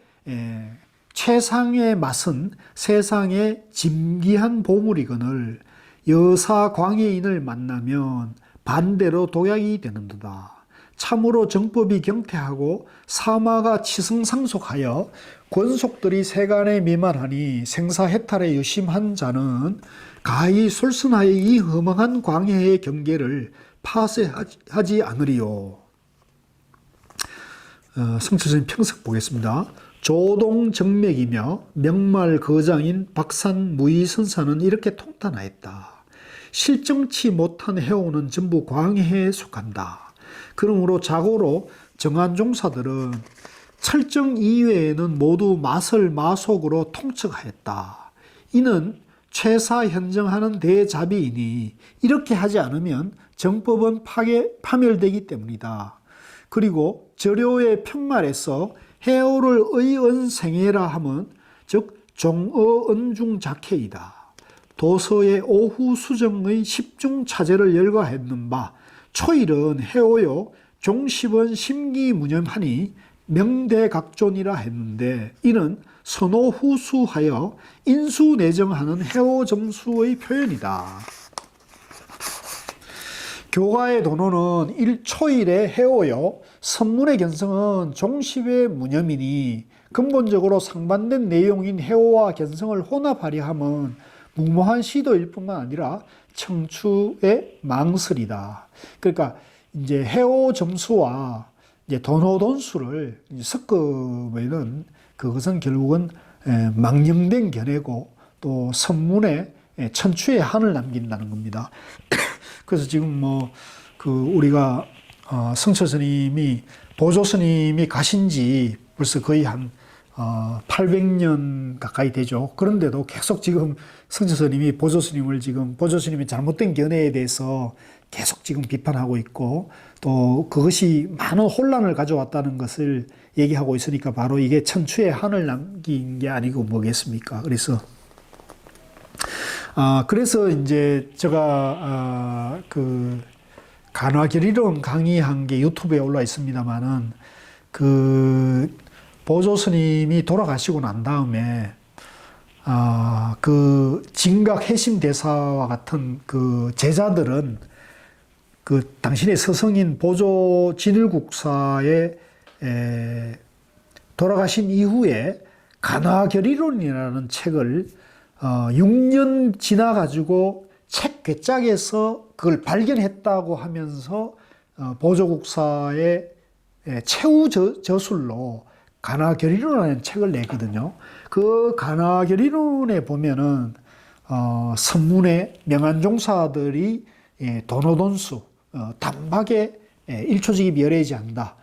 최상의 맛은 세상의 짐기한 보물이거늘 여사광해인을 만나면 반대로 독약이 되는도다. 참으로 정법이 경태하고 사마가 치승상속하여 권속들이 세간에 미만하니 생사해탈에 유심한 자는 가히 솔선하여 이 허망한 광해의 경계를 파쇄하지 않으리요. 성철스님 평석 보겠습니다. 조동정맥이며 명말거장인 박산무의선사는 이렇게 통탄하였다. 실정치 못한 해오는 전부 광해에 속한다. 그러므로 자고로 정한 종사들은 철정 이외에는 모두 마설 마속으로 통척하였다. 이는 최사 현정하는 대자비이니 이렇게 하지 않으면 정법은 파멸되기 때문이다. 그리고 절요의 편말에서 해오를 의언생해라 함은 즉 종어언중작해이다. 도서의 오후 수정의 십중차제를 열거했는 바 초일은 해오요 종십은 심기무념하니 명대각존이라 했는데 이는 선호후수하여 인수내정하는 해오점수의 표현이다. 교가의 도노는 초일에 해오여 선문의 견성은 종십의 무념이니 근본적으로 상반된 내용인 해오와 견성을 혼합하려 함은 무모한 시도일 뿐만 아니라 청추의 망설이다. 그러니까 이제 해오 점수와 이제 도노돈수를 섞으면은 그것은 결국은 망령된 견해고 또 선문에 천추의 한을 남긴다는 겁니다. 그래서 지금 우리가 성철 스님이 보조 스님이 가신 지 벌써 거의 한 800년 가까이 되죠. 그런데도 계속 지금 성철 스님이 보조 스님을 지금 보조 스님의 잘못된 견해에 대해서 계속 지금 비판하고 있고 또 그것이 많은 혼란을 가져왔다는 것을 얘기하고 있으니까 바로 이게 천추의 한을 남긴 게 아니고 뭐겠습니까? 그래서 이제 제가 그 간화결의론 강의한 게 유튜브에 올라 있습니다만은 그 보조 스님이 돌아가시고 난 다음에 그 진각 해심 대사와 같은 그 제자들은 그 당신의 스승인 보조 진일국사의 돌아가신 이후에 간화결의론이라는 책을 6년 지나가지고 책 괴짝에서 그걸 발견했다고 하면서 보조국사의 최후 저술로 간화결의론이라는 책을 냈거든요. 그 간화결의론에 보면은 선문의 명안종사들이 도노돈수, 단박에 일초직이 멸해지 않는다.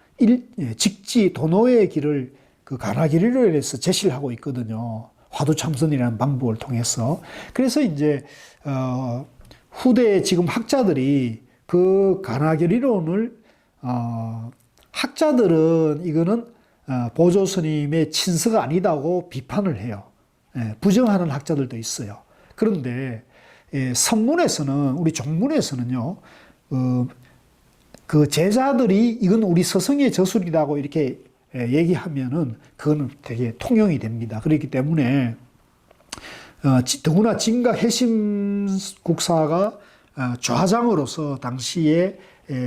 직지 도노의 길을 그 간화결의론에서 제시를 하고 있거든요. 화두참선이라는 방법을 통해서. 그래서 이제 후대 지금 학자들이 그 간화결의론을 학자들은 이거는 보조 스님의 친서가 아니다고 비판을 해요. 부정하는 학자들도 있어요. 그런데 선문에서는 우리 종문에서는요, 그 제자들이 이건 우리 스승의 저술이라고 이렇게 얘기하면은 그거는 되게 통용이 됩니다. 그렇기 때문에 더구나 진각 해심 국사가 좌장으로서 당시에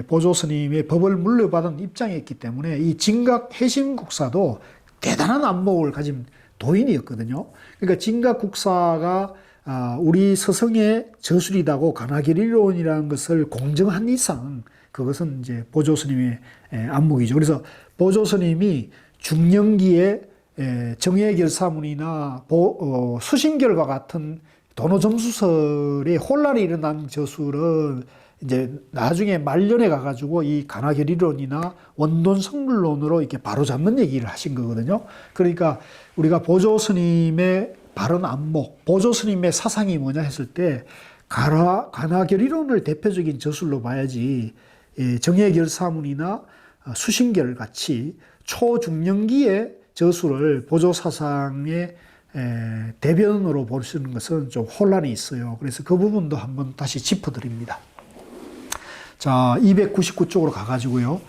보조 스님의 법을 물려받은 입장이었기 때문에 이 진각 해심 국사도 대단한 안목을 가진 도인이었거든요. 그러니까 진각 국사가 우리 스승의 저술이다고 간화결의론이라는 것을 공정한 이상 그것은 이제 보조 스님의 안목이죠. 그래서 보조 스님이 중년기에 정예결사문이나 수신결과 같은 도노점수설에 혼란이 일어난 저술은 이제 나중에 말년에 가가지고 이 간화결의론이나 원돈성불론으로 이렇게 바로잡는 얘기를 하신 거거든요. 그러니까 우리가 보조 스님의 바른 안목, 보조 스님의 사상이 뭐냐 했을 때 간화결의론을 대표적인 저술로 봐야지 정예결사문이나 수신결 같이 초중년기의 저술을 보조 사상의 대변으로 볼 수 있는 것은 좀 혼란이 있어요. 그래서 그 부분도 한번 다시 짚어드립니다. 자, 299쪽으로 가가지고요.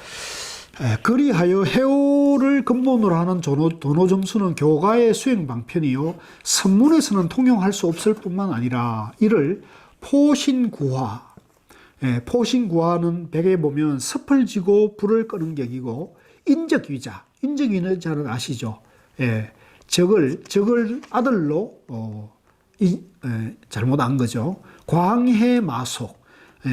그리하여 해오를 근본으로 하는 도노점수는 교가의 수행 방편이요 선문에서는 통용할 수 없을 뿐만 아니라 이를 포신구화, 포신구화는 백에 보면 섭을 지고 불을 끄는 격이고 인적위자는 아시죠? 적을 아들로 잘못 안 거죠. 광해마속,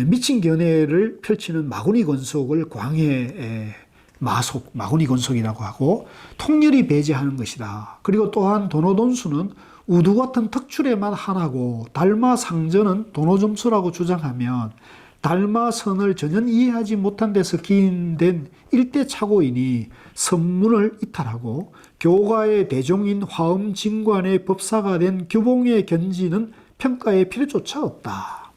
미친 견해를 펼치는 마구니 건속을 광해마속, 마구니 건속이라고 하고 통렬히 배제하는 것이다. 그리고 또한 도노돈수는 우두 같은 턱줄에만 하나고 달마상전은 도노점수라고 주장하면 달마선을 전혀 이해하지 못한 데서 기인된 일대착오이니 선문을 이탈하고 교가의 대종인 화엄진관의 법사가 된 규봉의 견지는 평가의 필요조차 없다.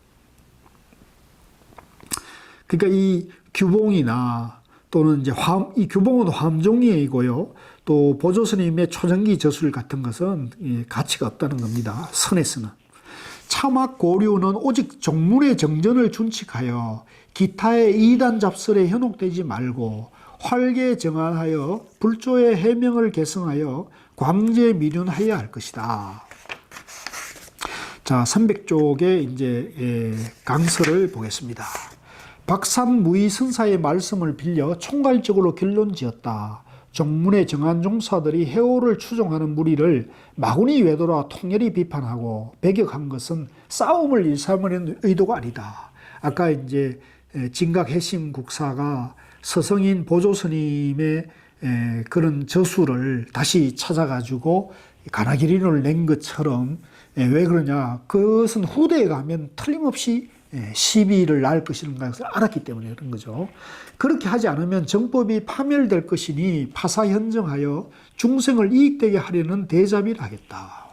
그러니까 이 규봉이나 또는 이제 이 규봉은 화엄종이고요. 또 보조 스님의 초전기 저술 같은 것은 가치가 없다는 겁니다. 선에서는. 차막 고류는 오직 종문의 정전을 준칙하여 기타의 이단 잡설에 현혹되지 말고 활계 정안하여 불조의 해명을 개성하여 광제 미련하여야 할 것이다. 자, 300쪽의 이제 강서를 보겠습니다. 박산무의 선사의 말씀을 빌려 총괄적으로 결론지었다. 정문의 정한 종사들이 해오를 추종하는 무리를 마구니 외도라 통렬히 비판하고 배격한 것은 싸움을 일삼으려는 의도가 아니다. 아까 이제 진각해심 국사가 서성인 보조스님의 그런 저수를 다시 찾아가지고 가나기린을 낸 것처럼, 왜 그러냐, 그것은 후대에 가면 틀림없이 시비를 낳을 것이라는 것을 알았기 때문에 그런 거죠. 그렇게 하지 않으면 정법이 파멸될 것이니 파사현정하여 중생을 이익되게 하려는 대자비를 하겠다.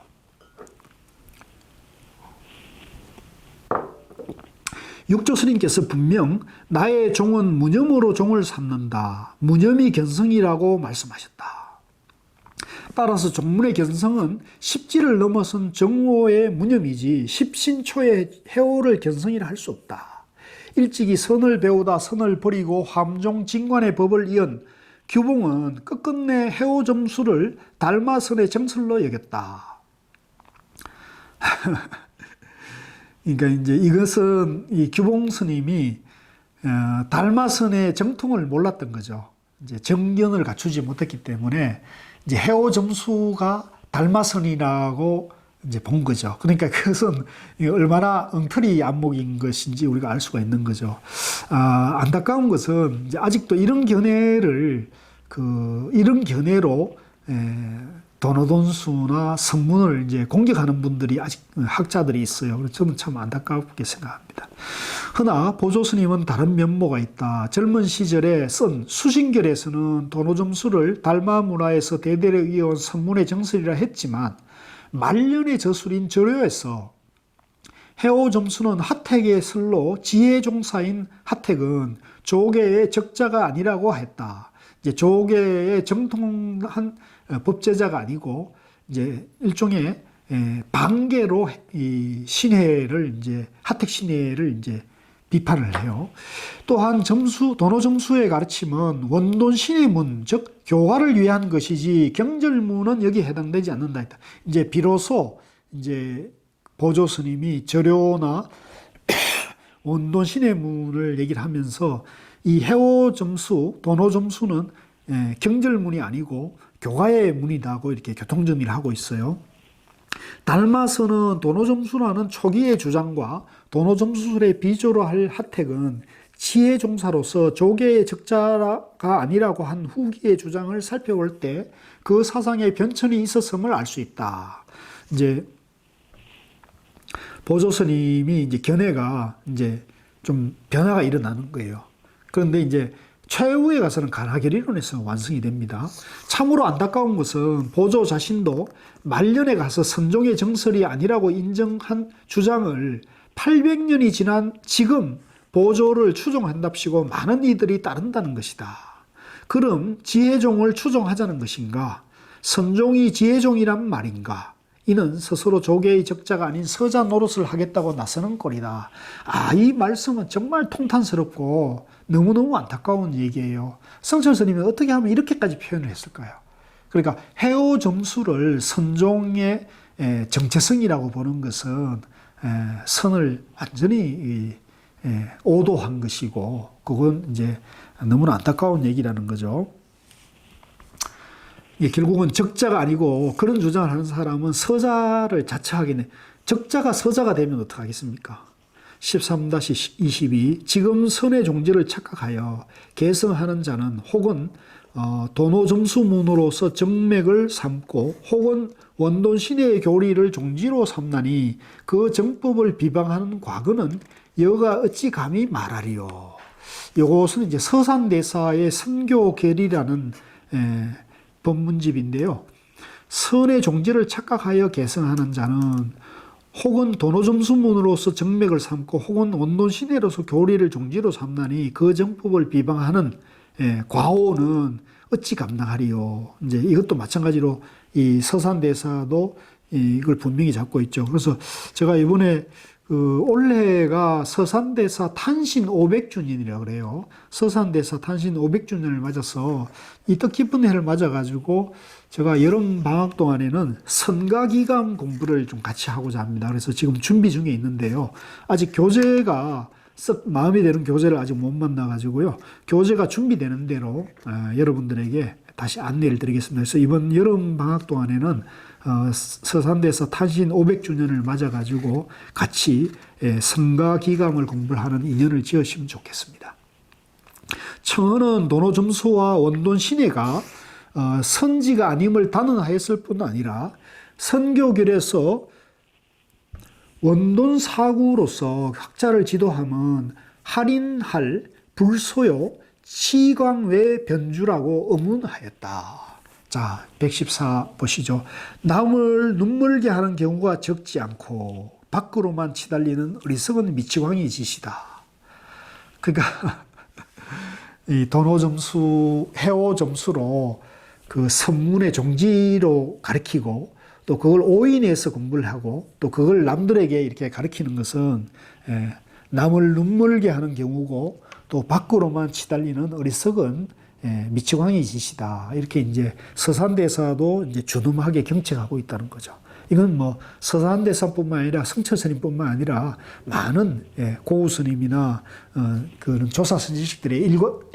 육조스님께서 분명 나의 종은 무념으로 종을 삼는다. 무념이 견성이라고 말씀하셨다. 따라서 종문의 견성은 십지를 넘어선 정오의 무념이지 십신초의 해오를 견성이라 할 수 없다. 일찍이 선을 배우다 선을 버리고 함종 진관의 법을 이은 규봉은 끝끝내 해오 점수를 달마선의 정설로 여겼다. 그러니까 이제 이것은 이 규봉 스님이 달마선의 정통을 몰랐던 거죠. 이제 정견을 갖추지 못했기 때문에 이제 해오 점수가 달마선이라고 이제 본 거죠. 그러니까 그것은 얼마나 엉터리 안목인 것인지 우리가 알 수가 있는 거죠. 안타까운 것은 이제 아직도 이런 견해를 이런 견해로 도노돈수나 성문을 이제 공격하는 분들이 아직 학자들이 있어요. 그래서 저는 참 안타깝게 생각합니다. 허나 보조스님은 다른 면모가 있다. 젊은 시절에 쓴 수신결에서는 도노점수를 달마 문화에서 대대로 이어온 성문의 정설이라 했지만 말년의 저술인 절요에서 해오점수는 하택의 설로 지혜종사인 하택은 조계의 적자가 아니라고 했다. 이제 조계의 정통한 법제자가 아니고 이제 일종의 반계로 이 신해를 이제 하택 신해를 이제 비판을 해요. 또한 도노 점수의 가르침은 원돈 신해문 즉 교화를 위한 것이지 경절문은 여기 해당되지 않는다 했다. 이제 비로소 이제 보조 스님이 절요나 원돈 신해문을 얘기를 하면서 이 해오 점수, 도노 점수는 경절문이 아니고 교화의 문이다고 이렇게 교통정리를 하고 있어요. 달마서는 도노점수라는 초기의 주장과 도노점수술의 비조로 할 하택은 지혜종사로서 조계의 적자가 아니라고 한 후기의 주장을 살펴볼 때 그 사상에 변천이 있었음을 알 수 있다. 이제 보조스님이 이제 견해가 이제 좀 변화가 일어나는 거예요. 그런데 이제 최후에 가서는 가나결이론에서 완성이 됩니다. 참으로 안타까운 것은 보조 자신도 말년에 가서 선종의 정설이 아니라고 인정한 주장을 800년이 지난 지금 보조를 추종한답시고 많은 이들이 따른다는 것이다. 그럼 지혜종을 추종하자는 것인가? 선종이 지혜종이란 말인가? 이는 스스로 조계의 적자가 아닌 서자 노릇을 하겠다고 나서는 꼴이다. 이 말씀은 정말 통탄스럽고 너무너무 안타까운 얘기예요. 성철 스님이 어떻게 하면 이렇게까지 표현을 했을까요? 그러니까 해오 점수를 선종의 정체성이라고 보는 것은 선을 완전히 오도한 것이고 그건 이제 너무나 안타까운 얘기라는 거죠. 결국은 적자가 아니고 그런 주장을 하는 사람은 서자를 자처하겠네. 적자가 서자가 되면 어떡하겠습니까? 13-22 지금 선의 종지를 착각하여 개성하는 자는 혹은 도노점수문으로서 정맥을 삼고 혹은 원돈 신의 교리를 종지로 삼나니 그 정법을 비방하는 과거는 여가 어찌 감히 말하리요. 이것은 이제 서산대사의 선교계리라는 법문집인데요. 선의 종지를 착각하여 개성하는 자는 혹은 도노점수문으로서 정맥을 삼고 혹은 원돈 신해로서 교리를 종지로 삼나니 그 정법을 비방하는 과오는 어찌 감당하리요. 이제 이것도 마찬가지로 이 서산대사도 이걸 분명히 잡고 있죠. 그래서 제가 이번에 올해가 서산대사 탄신 500주년이라고 그래요. 서산대사 탄신 500주년을 맞아서 이 뜻깊은 해를 맞아가지고 제가 여름 방학 동안에는 선가기감 공부를 좀 같이 하고자 합니다. 그래서 지금 준비 중에 있는데요. 아직 교재가 썩 마음에 드는 교재를 아직 못 만나가지고요. 교재가 준비되는 대로 여러분들에게 다시 안내를 드리겠습니다. 그래서 이번 여름 방학 동안에는 서산대사 탄신 500주년을 맞아가지고 같이 성가기감을 공부를 하는 인연을 지으시면 좋겠습니다. 청어는 도노점수와 원돈 신해가 선지가 아님을 단언하였을 뿐 아니라 선교결에서 원돈 사구로서 학자를 지도함은 할인할 불소요 치광외 변주라고 의문하였다. 자, 114 보시죠. 남을 눈물게 하는 경우가 적지 않고 밖으로만 치달리는 어리석은 미치광이 짓이다. 그러니까 이 도노점수, 해오점수로 그 선문의 종지로 가르치고 또 그걸 오인해서 공부를 하고 또 그걸 남들에게 이렇게 가르치는 것은 남을 눈물게 하는 경우고 또 밖으로만 치달리는 어리석은 미치광이 짓이다. 이렇게 이제 서산대사도 이제 준엄하게 경책하고 있다는 거죠. 이건 뭐 서산대사뿐만 아니라 성철스님뿐만 아니라 많은 고우 스님이나 그런 조사 선지식들의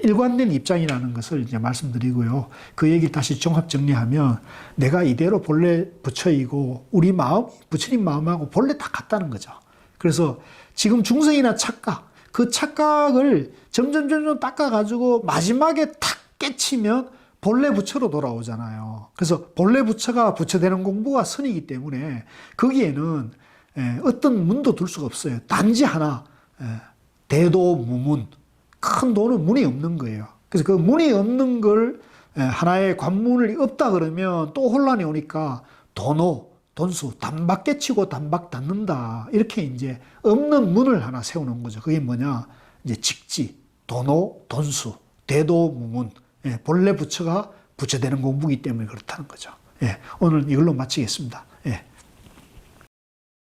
일관된 입장이라는 것을 이제 말씀드리고요. 그 얘기를 다시 종합 정리하면 내가 이대로 본래 부처이고 우리 마음, 부처님 마음하고 본래 다 같다는 거죠. 그래서 지금 중생이나 착각, 그 착각을 점점 닦아가지고 마지막에 탁 깨치면 본래 부처로 돌아오잖아요. 그래서 본래 부처가 부처되는 공부가 선이기 때문에 거기에는 어떤 문도 둘 수가 없어요. 단지 하나, 대도무문, 큰 도는 문이 없는 거예요. 그래서 그 문이 없는 걸 하나의 관문이 없다 그러면 또 혼란이 오니까 도노, 돈수, 단박 깨치고 단박 닫는다. 이렇게 이제 없는 문을 하나 세우는 거죠. 그게 뭐냐? 이제 직지, 도노, 돈수, 대도무문. 본래 부처가 부처되는 공부이기 때문에 그렇다는 거죠. 오늘 이걸로 마치겠습니다.